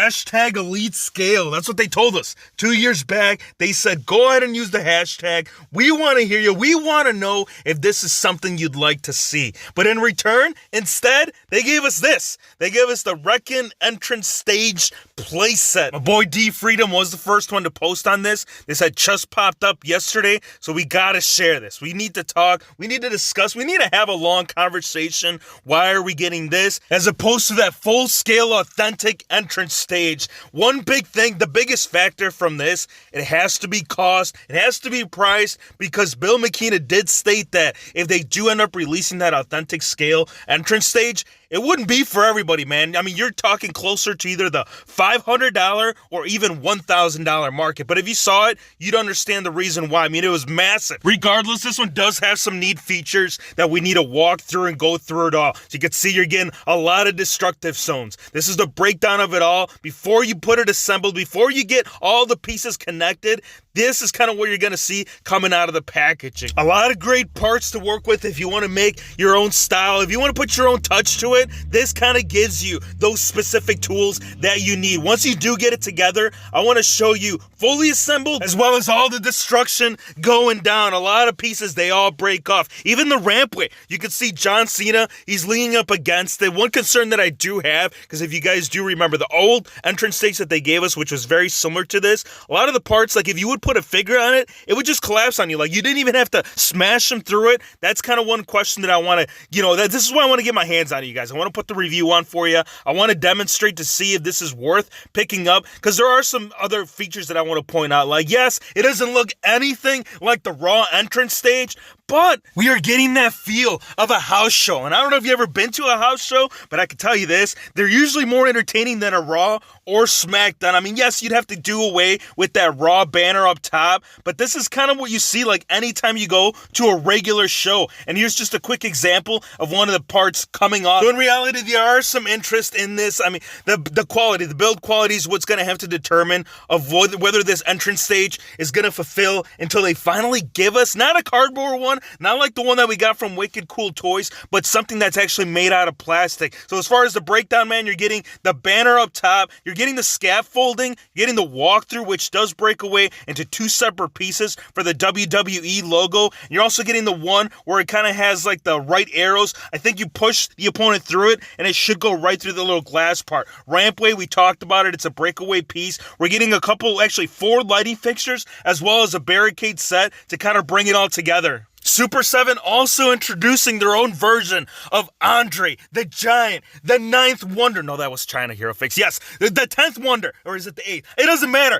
hashtag elite scale. That's what they told us 2 years back. They said, go ahead and use the hashtag. We want to hear you. We want to know if this is something you'd like to see. But in return, instead, they gave us this. They gave us the Reckon entrance stage playset. My boy D Freedom was the first one to post on this. This had just popped up yesterday, so we gotta share this. We need to talk. We need to discuss. We need to have a long conversation. Why are we getting this as opposed to that full-scale, authentic entrance stage? One big thing, the biggest factor from this, it has to be cost. It has to be price, because Bill McKenna did state that if they do end up releasing that authentic scale entrance stage, it wouldn't be for everybody, man. I mean, you're talking closer to either the $500 or even $1,000 market. But if you saw it, you'd understand the reason why. I mean, it was massive. Regardless, this one does have some neat features that we need to walk through and go through it all. So you can see you're getting a lot of destructive zones. This is the breakdown of it all. Before you put it assembled, before you get all the pieces connected, this is kind of what you're going to see coming out of the packaging. A lot of great parts to work with if you want to make your own style. If you want to put your own touch to it, this kind of gives you those specific tools that you need. Once you do get it together, I want to show you fully assembled as well as all the destruction going down. A lot of pieces, they all break off. Even the rampway, you can see John Cena, he's leaning up against it. One concern that I do have, because if you guys do remember the old entrance stage that they gave us, which was very similar to this, a lot of the parts, like if you would put a figure on it, it would just collapse on you. Like you didn't even have to smash them through it. That's kind of one question that I want to, this is why I want to get my hands on it, you guys. I want to put the review on for you. I want to demonstrate to see if this is worth picking up, because there are some other features that I want to point out. Like, yes, it doesn't look anything like the Raw entrance stage, but we are getting that feel of a house show. And I don't know if you've ever been to a house show, but I can tell you this, they're usually more entertaining than a Raw or SmackDown. I mean, yes, you'd have to do away with that Raw banner up top, but this is kind of what you see like anytime you go to a regular show. And here's just a quick example of one of the parts coming off. So in reality, there are some interest in this. I mean, the quality, the build quality is what's going to have to determine of whether this entrance stage is going to fulfill until they finally give us, not a cardboard one, not like the one that we got from Wicked Cool Toys, but something that's actually made out of plastic. So as far as the breakdown, man, you're getting the banner up top, you're getting the scaffolding, you're getting the walkthrough, which does break away into two separate pieces for the WWE logo. You're also getting the one where it kind of has like the right arrows. I think you push the opponent through it and it should go right through the little glass part. Rampway, we talked about it. It's a breakaway piece. We're getting a couple, actually 4 lighting fixtures, as well as a barricade set to kind of bring it all together. Super 7 also introducing their own version of Andre the Giant, the 9th wonder. No, that was China Hero Fix. Yes, the 10th wonder, or is it the 8th? It doesn't matter.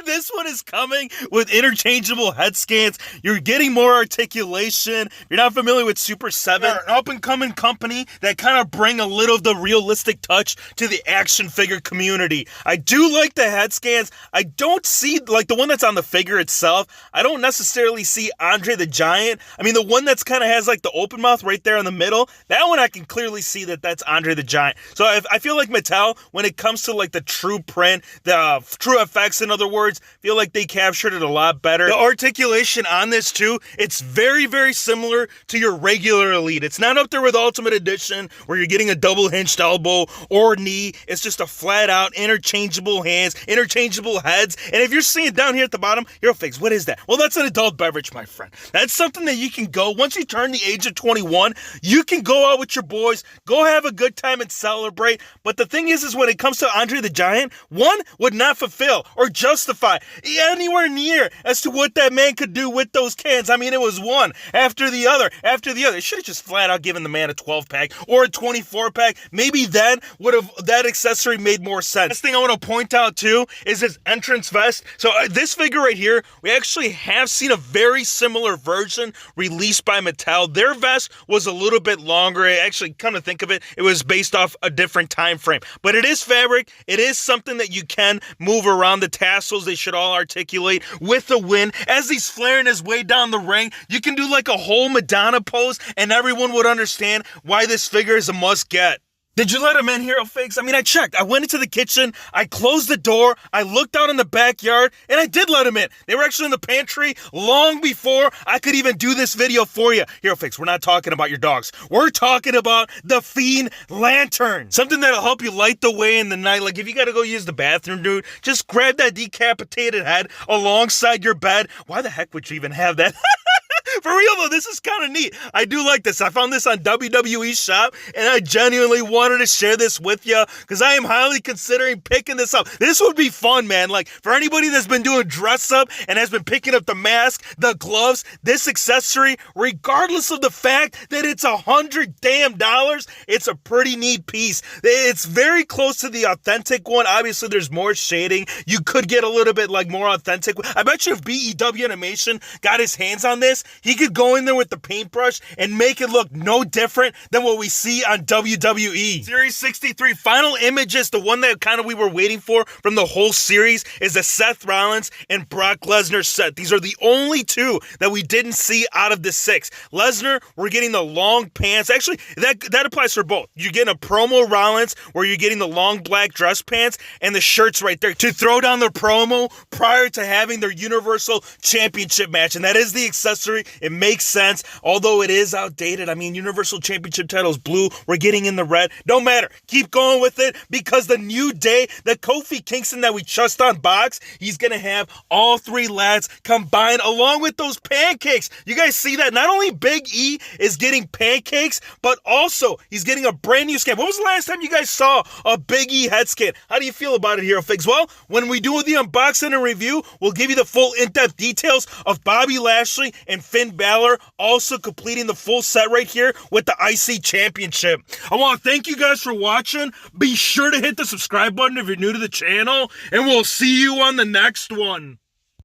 This one is coming with interchangeable head scans. You're getting more articulation. You're not familiar with Super 7. They're an up-and-coming company that kind of bring a little of the realistic touch to the action figure community. I do like the head scans. I don't see, like the one that's on the figure itself, I don't necessarily see Andre the Giant. I mean, the one that's kind of has like the open mouth right there in the middle, that one I can clearly see that that's Andre the Giant. So I feel like Mattel, when it comes to like the true print, the true effects, in other words, feel like they captured it a lot better. The articulation on this too, it's very, very similar to your regular Elite. It's not up there with Ultimate Edition where you're getting a double hinged elbow or knee. It's just a flat out interchangeable hands, interchangeable heads. And if you're seeing it down here at the bottom, Hero Fix, what is that? Well, that's an adult beverage, my friend. That's something that you can go, once you turn the age of 21, you can go out with your boys, go have a good time and celebrate. But the thing is when it comes to Andre the Giant, one would not fulfill or justify anywhere near as to what that man could do with those cans. I mean, it was one after the other, after the other. It should have just flat out given the man a 12-pack or a 24-pack. Maybe then would have that accessory made more sense. Last thing I want to point out too is his entrance vest. So this figure right here, we actually have seen a very similar version released by Mattel. Their vest was a little bit longer. Actually, come to think of it, it was based off a different time frame. But it is fabric. It is something that you can move around. The tassels, they should all articulate with the wind. As he's flaring his way down the ring, you can do like a whole Madonna pose and everyone would understand why this figure is a must get. Did you let him in, Hero Fakes? I mean, I checked. I went into the kitchen, I closed the door, I looked out in the backyard, and I did let him in. They were actually in the pantry long before I could even do this video for you. Hero Fakes, we're not talking about your dogs. We're talking about the Fein Lantern. Something that'll help you light the way in the night. Like if you gotta go use the bathroom, dude, just grab that decapitated head alongside your bed. Why the heck would you even have that? For real though, this is kind of neat. I do like this. I found this on WWE Shop, and I genuinely wanted to share this with you because I am highly considering picking this up. This would be fun, man. Like for anybody that's been doing dress up and has been picking up the mask, the gloves, this accessory, regardless of the fact that it's $100 it's a pretty neat piece. It's very close to the authentic one. Obviously, there's more shading. You could get a little bit like more authentic. I bet you if BEW Animation got his hands on this, he could go in there with the paintbrush and make it look no different than what we see on WWE. Series 63, final images, the one that kind of we were waiting for from the whole series, is the Seth Rollins and Brock Lesnar set. These are the only two that we didn't see out of the 6. Lesnar, we're getting the long pants. Actually, that applies for both. You're getting a promo Rollins where you're getting the long black dress pants and the shirts right there to throw down their promo prior to having their Universal Championship match. And that is the accessory. It makes sense, although it is outdated. I mean, Universal Championship title's blue. We're getting in the red. Don't matter. Keep going with it because the New Day, the Kofi Kingston that we just unboxed, he's going to have all 3 lads combined along with those pancakes. You guys see that? Not only Big E is getting pancakes, but also he's getting a brand new skin. When was the last time you guys saw a Big E head skin? How do you feel about it, Hero Figs? Well, when we do the unboxing and review, we'll give you the full in-depth details of Bobby Lashley and Finn Balor also completing the full set right here with the IC Championship. I want to thank you guys for watching. Be sure to hit the subscribe button if you're new to the channel, and we'll see you on the next one.